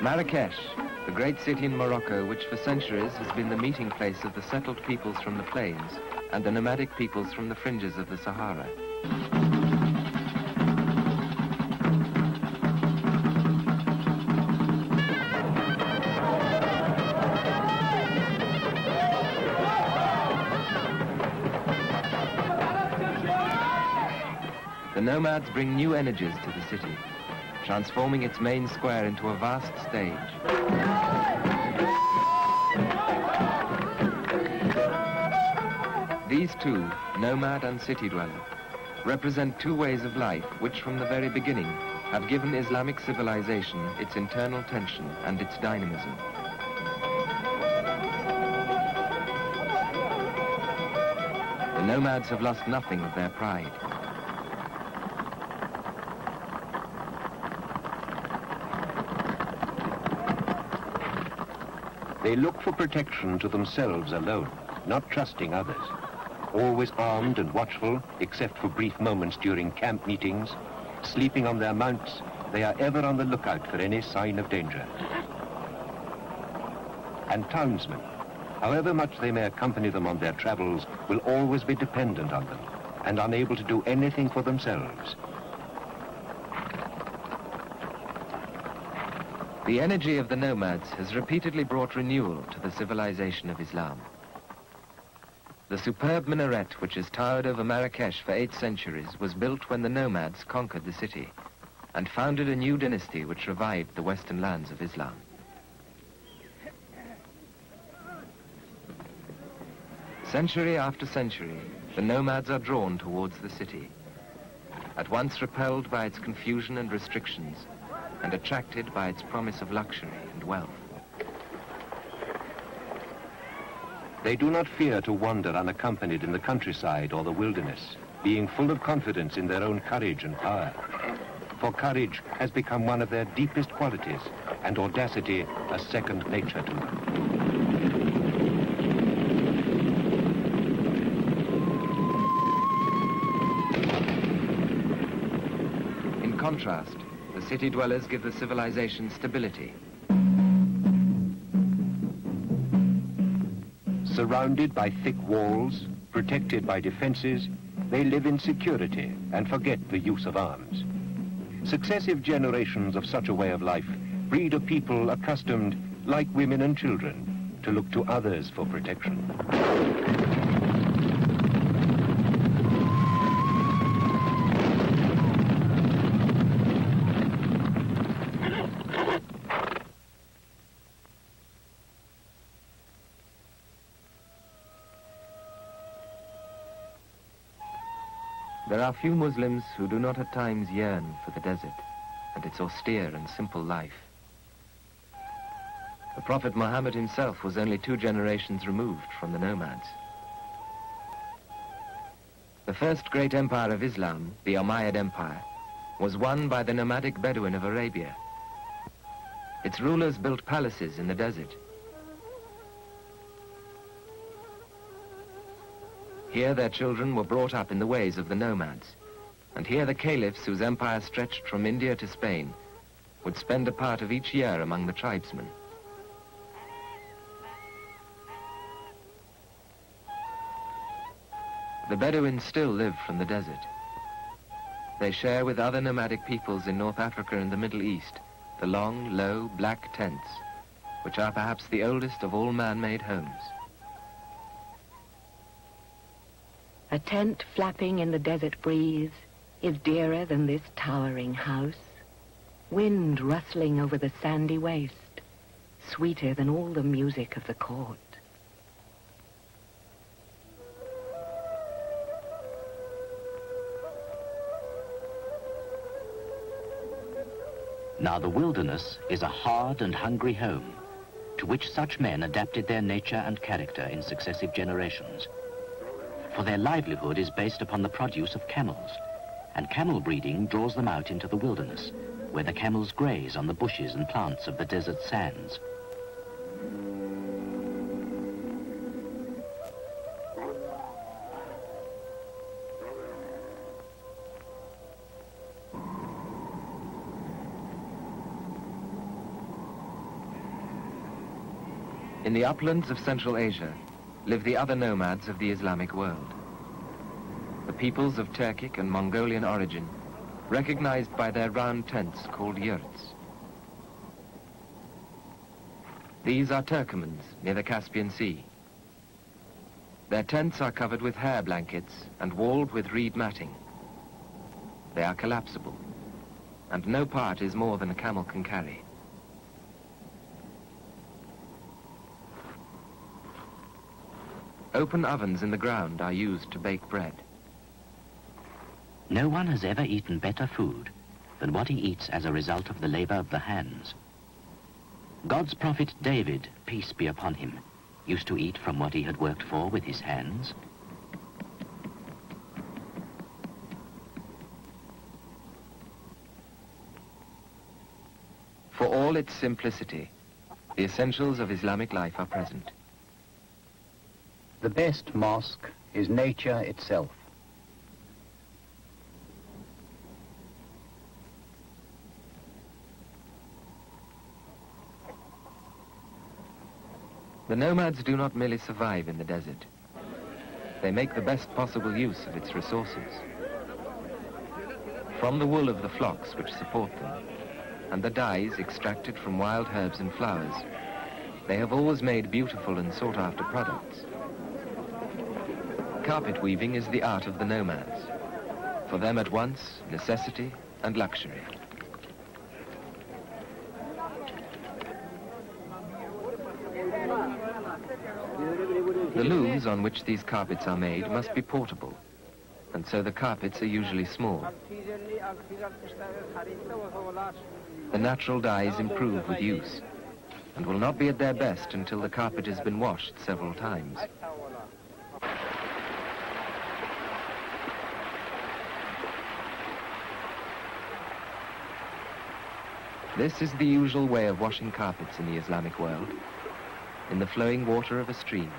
Marrakesh, the great city in Morocco, which for centuries has been the meeting place of the settled peoples from the plains and the nomadic peoples from the fringes of the Sahara. The nomads bring new energies to the city, transforming its main square into a vast stage. These two, nomad and city dweller, represent two ways of life which from the very beginning have given Islamic civilization its internal tension and its dynamism. The nomads have lost nothing of their pride. They look for protection to themselves alone, not trusting others. Always armed and watchful, except for brief moments during camp meetings, sleeping on their mounts, they are ever on the lookout for any sign of danger. And townsmen, however much they may accompany them on their travels, will always be dependent on them and unable to do anything for themselves. The energy of the nomads has repeatedly brought renewal to the civilization of Islam. The superb minaret which has towered over Marrakesh for 8 centuries was built when the nomads conquered the city and founded a new dynasty which revived the western lands of Islam. Century after century, the nomads are drawn towards the city, at once repelled by its confusion and restrictions, and attracted by its promise of luxury and wealth. They do not fear to wander unaccompanied in the countryside or the wilderness, being full of confidence in their own courage and power. For courage has become one of their deepest qualities, and audacity a second nature to them. In contrast, the city dwellers give the civilization stability. Surrounded by thick walls, protected by defenses, they live in security and forget the use of arms. Successive generations of such a way of life breed a people accustomed, like women and children, to look to others for protection. There are few Muslims who do not at times yearn for the desert and its austere and simple life. The Prophet Muhammad himself was only 2 generations removed from the nomads. The first great empire of Islam, the Umayyad Empire, was won by the nomadic Bedouin of Arabia. Its rulers built palaces in the desert. Here their children were brought up in the ways of the nomads, and here the caliphs, whose empire stretched from India to Spain, would spend a part of each year among the tribesmen. The Bedouins still live from the desert. They share with other nomadic peoples in North Africa and the Middle East the long, low, black tents, which are perhaps the oldest of all man-made homes. A tent flapping in the desert breeze is dearer than this towering house. Wind rustling over the sandy waste, sweeter than all the music of the court. Now the wilderness is a hard and hungry home, to which such men adapted their nature and character in successive generations. For their livelihood is based upon the produce of camels, and camel breeding draws them out into the wilderness, where the camels graze on the bushes and plants of the desert sands. In the uplands of Central Asia live the other nomads of the Islamic world. The peoples of Turkic and Mongolian origin, recognized by their round tents called yurts. These are Turkomans near the Caspian Sea. Their tents are covered with hair blankets and walled with reed matting. They are collapsible, and no part is more than a camel can carry. Open ovens in the ground are used to bake bread. No one has ever eaten better food than what he eats as a result of the labor of the hands. God's prophet David, peace be upon him, used to eat from what he had worked for with his hands. For all its simplicity, the essentials of Islamic life are present. The best mosque is nature itself. The nomads do not merely survive in the desert. They make the best possible use of its resources. From the wool of the flocks which support them, and the dyes extracted from wild herbs and flowers, they have always made beautiful and sought-after products. Carpet weaving is the art of the nomads, for them at once necessity and luxury. The looms on which these carpets are made must be portable, and so the carpets are usually small. The natural dyes improve with use, and will not be at their best until the carpet has been washed several times. This is the usual way of washing carpets in the Islamic world, in the flowing water of a stream.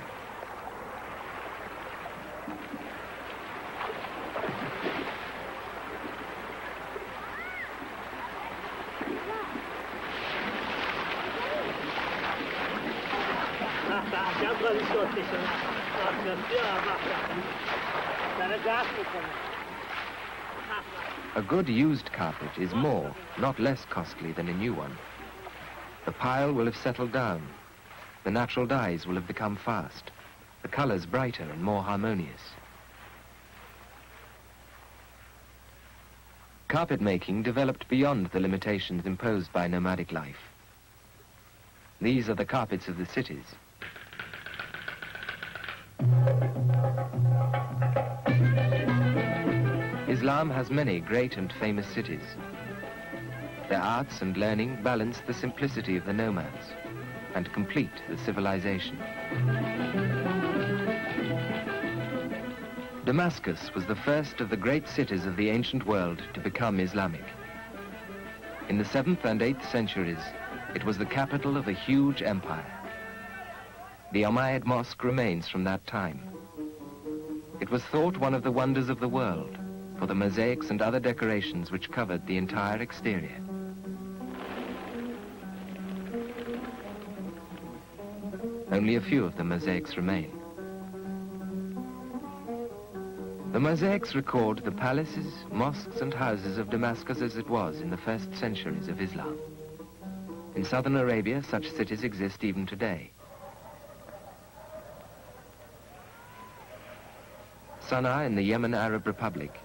A good used carpet is more, not less costly than a new one. The pile will have settled down. The natural dyes will have become fast. The colors brighter and more harmonious. Carpet making developed beyond the limitations imposed by nomadic life. These are the carpets of the cities. Islam has many great and famous cities. Their arts and learning balance the simplicity of the nomads and complete the civilization. Damascus was the first of the great cities of the ancient world to become Islamic. In the 7th and 8th centuries, it was the capital of a huge empire. The Umayyad Mosque remains from that time. It was thought one of the wonders of the world for the mosaics and other decorations which covered the entire exterior. Only a few of the mosaics remain. The mosaics record the palaces, mosques and houses of Damascus as it was in the first centuries of Islam. In southern Arabia, such cities exist even today. Sana'a in the Yemen Arab Republic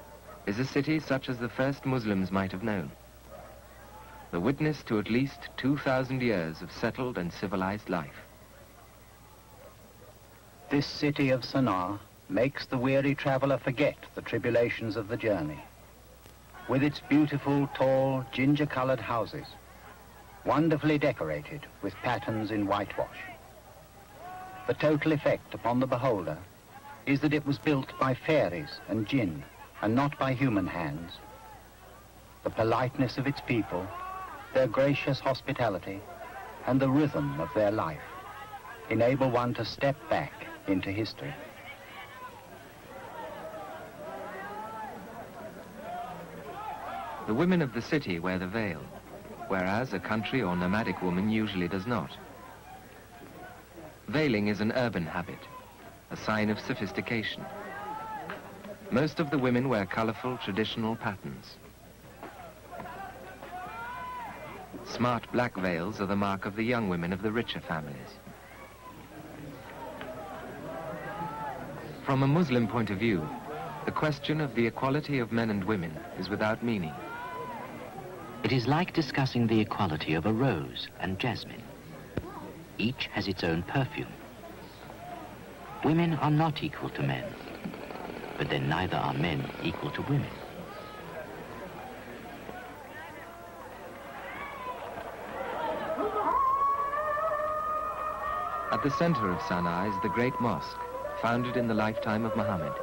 is a city such as the first Muslims might have known, the witness to at least 2,000 years of settled and civilized life. This city of Sana'a makes the weary traveler forget the tribulations of the journey. With its beautiful, tall, ginger-colored houses, wonderfully decorated with patterns in whitewash. The total effect upon the beholder is that it was built by fairies and jinn, and not by human hands. The politeness of its people, their gracious hospitality, and the rhythm of their life enable one to step back into history. The women of the city wear the veil, whereas a country or nomadic woman usually does not. Veiling is an urban habit, a sign of sophistication. Most of the women wear colorful traditional patterns. Smart black veils are the mark of the young women of the richer families. From a Muslim point of view, the question of the equality of men and women is without meaning. It is like discussing the equality of a rose and jasmine. Each has its own perfume. Women are not equal to men, but then neither are men equal to women. At the center of Sana'a is the great mosque, founded in the lifetime of Muhammad.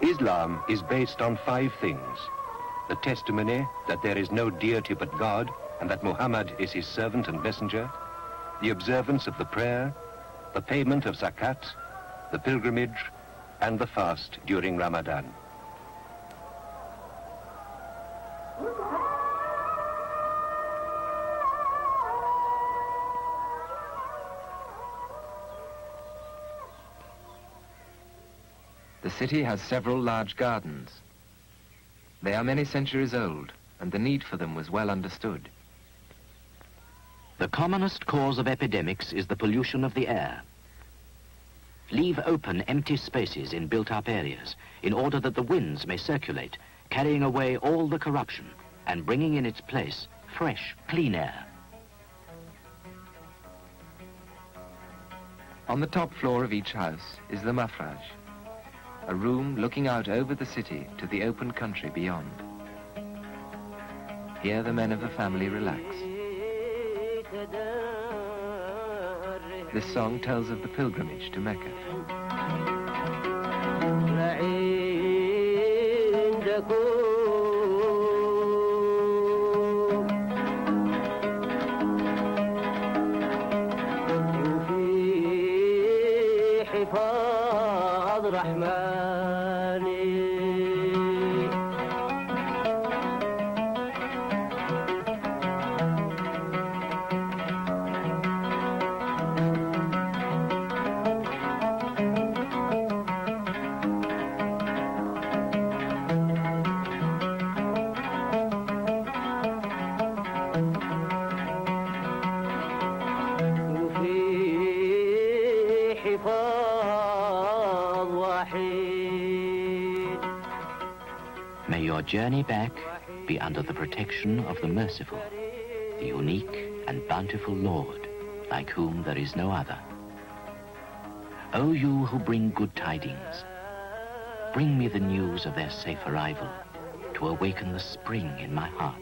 Islam is based on 5 things: the testimony that there is no deity but God and that Muhammad is his servant and messenger, the observance of the prayer, the payment of zakat, the pilgrimage, and the fast during Ramadan. The city has several large gardens. They are many centuries old, and the need for them was well understood. The commonest cause of epidemics is the pollution of the air. Leave open empty spaces in built-up areas in order that the winds may circulate, carrying away all the corruption and bringing in its place fresh, clean air. On the top floor of each house is the mafraj, a room looking out over the city to the open country beyond. Here the men of the family relax. This song tells of the pilgrimage to Mecca. May your journey back be under the protection of the merciful, the unique and bountiful Lord, like whom there is no other. O you who bring good tidings, bring me the news of their safe arrival to awaken the spring in my heart.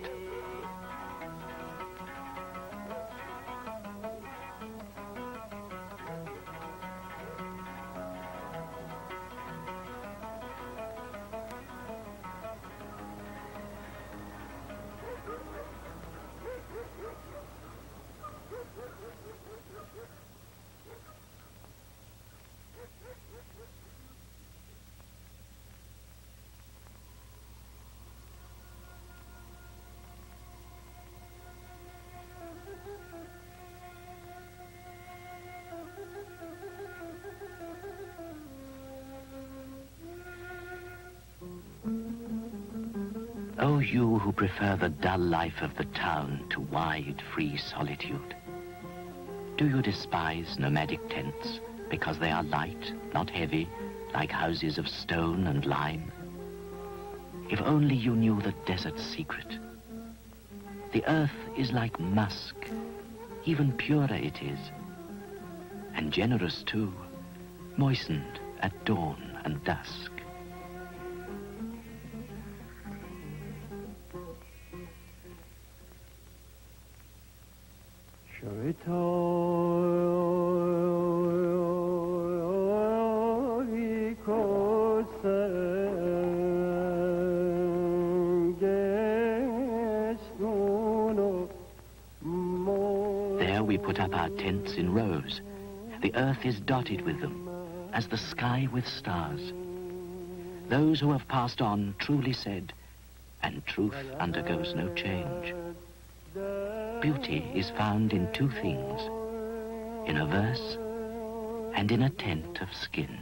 O you who prefer the dull life of the town to wide, free solitude, do you despise nomadic tents because they are light, not heavy, like houses of stone and lime? If only you knew the desert's secret. The earth is like musk, even purer it is, and generous too, moistened at dawn and dusk. There we put up our tents in rows. The earth is dotted with them, as the sky with stars. Those who have passed on truly said, and truth undergoes no change. Beauty is found in two things, in a verse and in a tent of skin.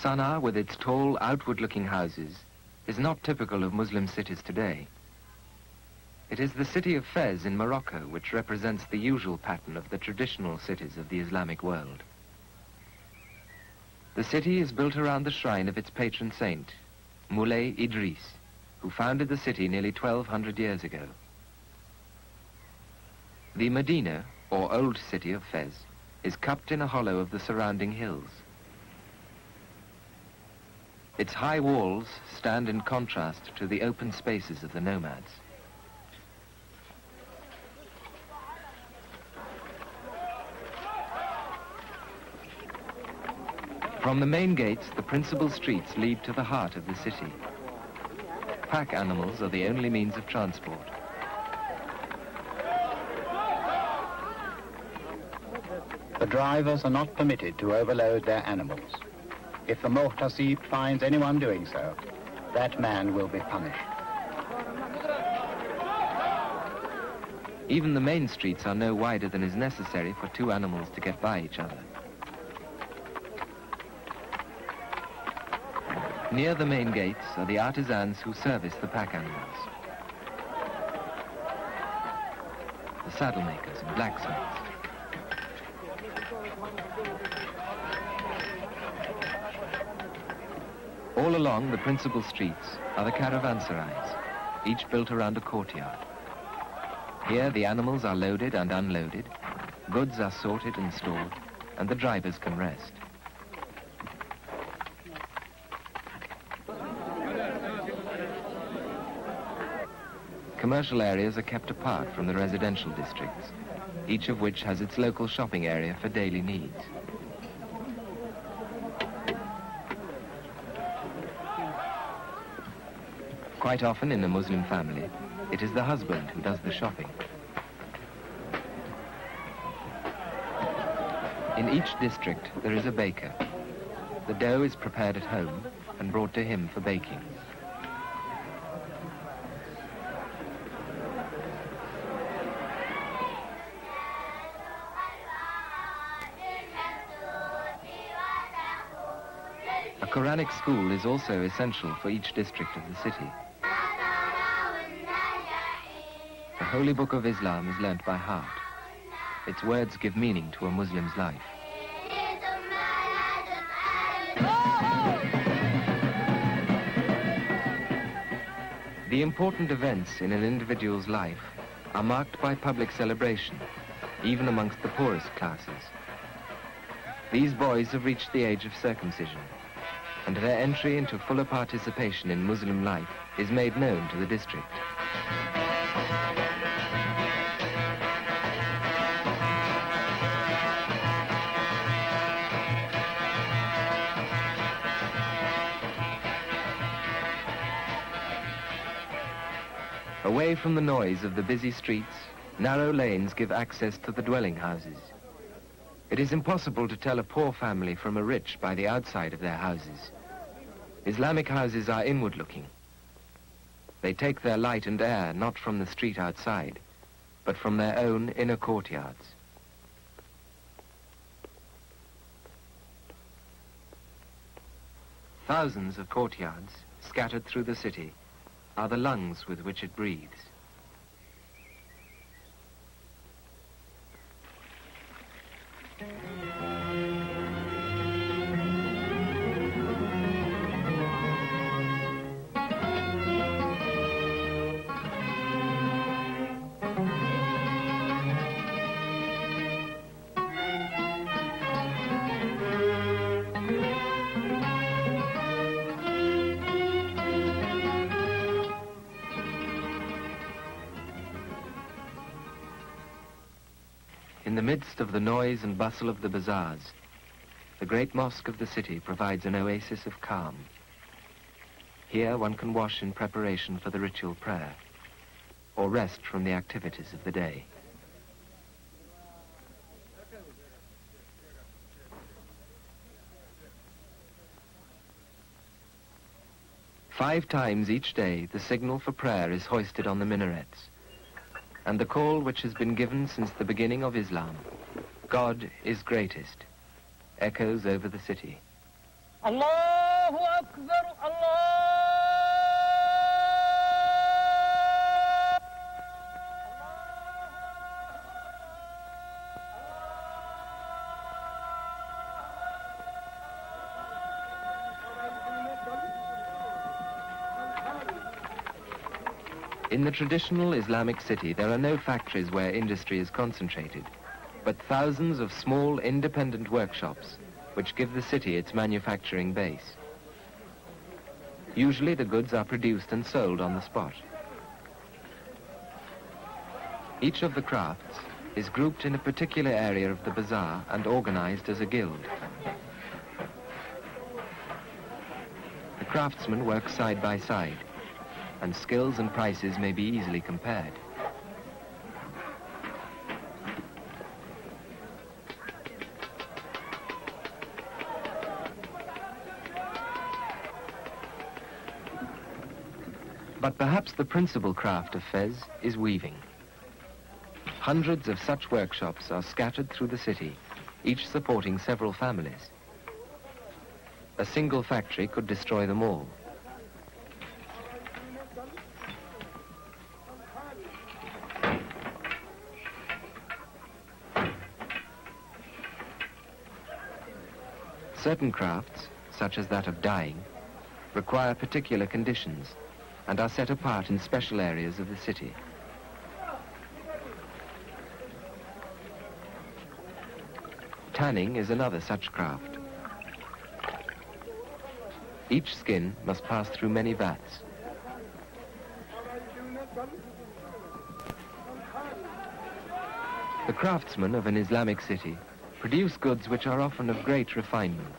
Sana'a, with its tall, outward-looking houses, is not typical of Muslim cities today. It is the city of Fez in Morocco which represents the usual pattern of the traditional cities of the Islamic world. The city is built around the shrine of its patron saint, Moulay Idris, who founded the city nearly 1,200 years ago. The Medina, or Old City of Fez, is cupped in a hollow of the surrounding hills. Its high walls stand in contrast to the open spaces of the nomads. From the main gates, the principal streets lead to the heart of the city. Pack animals are the only means of transport. The drivers are not permitted to overload their animals. If the Muhtasib finds anyone doing so, that man will be punished. Even the main streets are no wider than is necessary for two animals to get by each other. Near the main gates are the artisans who service the pack animals. The saddle makers and blacksmiths. All along the principal streets are the caravanserais, each built around a courtyard. Here the animals are loaded and unloaded, goods are sorted and stored, and the drivers can rest. Commercial areas are kept apart from the residential districts, each of which has its local shopping area for daily needs. Quite often in a Muslim family, it is the husband who does the shopping. In each district there is a baker. The dough is prepared at home and brought to him for baking. A Quranic school is also essential for each district of the city. The Holy Book of Islam is learnt by heart. Its words give meaning to a Muslim's life. The important events in an individual's life are marked by public celebration, even amongst the poorest classes. These boys have reached the age of circumcision, and their entry into fuller participation in Muslim life is made known to the district. Away from the noise of the busy streets, narrow lanes give access to the dwelling houses. It is impossible to tell a poor family from a rich by the outside of their houses. Islamic houses are inward-looking. They take their light and air not from the street outside, but from their own inner courtyards. Thousands of courtyards, scattered through the city, are the lungs with which it breathes. In the midst of the noise and bustle of the bazaars, the great mosque of the city provides an oasis of calm. Here one can wash in preparation for the ritual prayer, or rest from the activities of the day. Five times each day, the signal for prayer is hoisted on the minarets, and the call which has been given since the beginning of Islam, God is greatest, echoes over the city. Allahu Akbar, Allah. In the traditional Islamic city, there are no factories where industry is concentrated, but thousands of small independent workshops which give the city its manufacturing base. Usually the goods are produced and sold on the spot. Each of the crafts is grouped in a particular area of the bazaar and organized as a guild. The craftsmen work side by side, and skills and prices may be easily compared. But perhaps the principal craft of Fez is weaving. Hundreds of such workshops are scattered through the city, each supporting several families. A single factory could destroy them all. Certain crafts, such as that of dyeing, require particular conditions and are set apart in special areas of the city. Tanning is another such craft. Each skin must pass through many vats. The craftsmen of an Islamic city produce goods which are often of great refinement,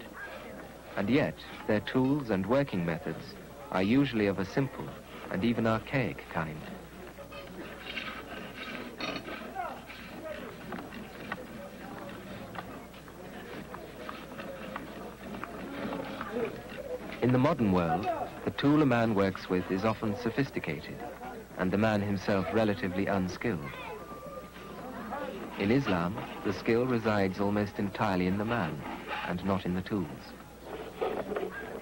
and yet their tools and working methods are usually of a simple and even archaic kind. In the modern world, the tool a man works with is often sophisticated, and the man himself relatively unskilled. In Islam, the skill resides almost entirely in the man, and not in the tools.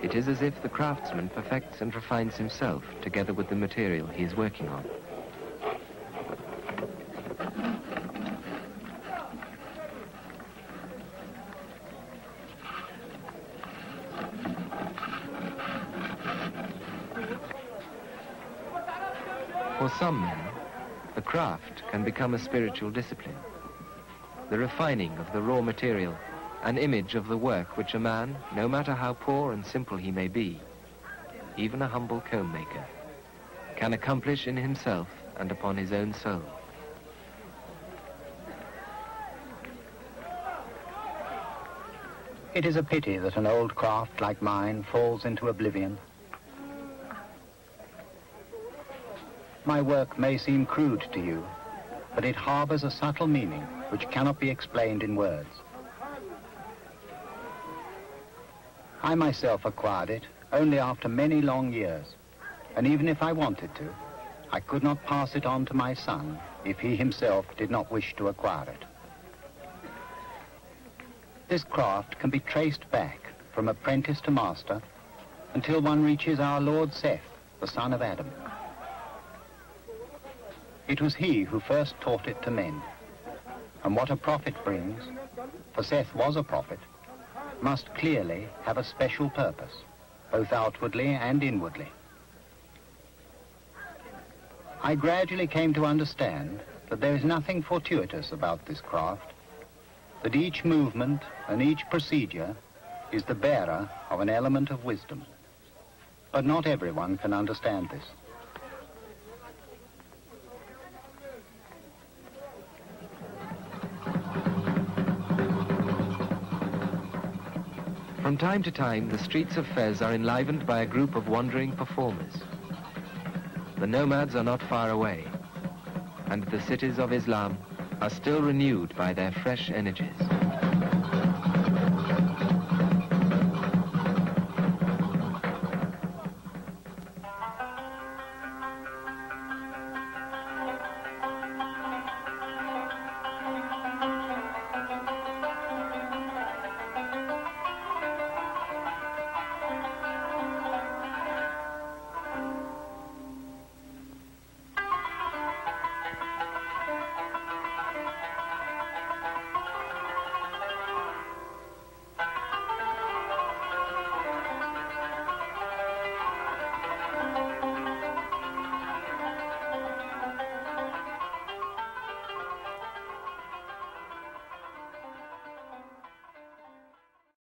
It is as if the craftsman perfects and refines himself together with the material he is working on. For some men, the craft can become a spiritual discipline. The refining of the raw material, an image of the work which a man, no matter how poor and simple he may be, even a humble comb maker, can accomplish in himself and upon his own soul. It is a pity that an old craft like mine falls into oblivion. My work may seem crude to you, but it harbors a subtle meaning which cannot be explained in words. I myself acquired it only after many long years, and even if I wanted to, I could not pass it on to my son if he himself did not wish to acquire it. This craft can be traced back from apprentice to master until one reaches our Lord Seth, the son of Adam. It was he who first taught it to men, and what a prophet brings, for Seth was a prophet, must clearly have a special purpose, both outwardly and inwardly. I gradually came to understand that there is nothing fortuitous about this craft, that each movement and each procedure is the bearer of an element of wisdom. But not everyone can understand this. From time to time, the streets of Fez are enlivened by a group of wandering performers. The nomads are not far away, and the cities of Islam are still renewed by their fresh energies.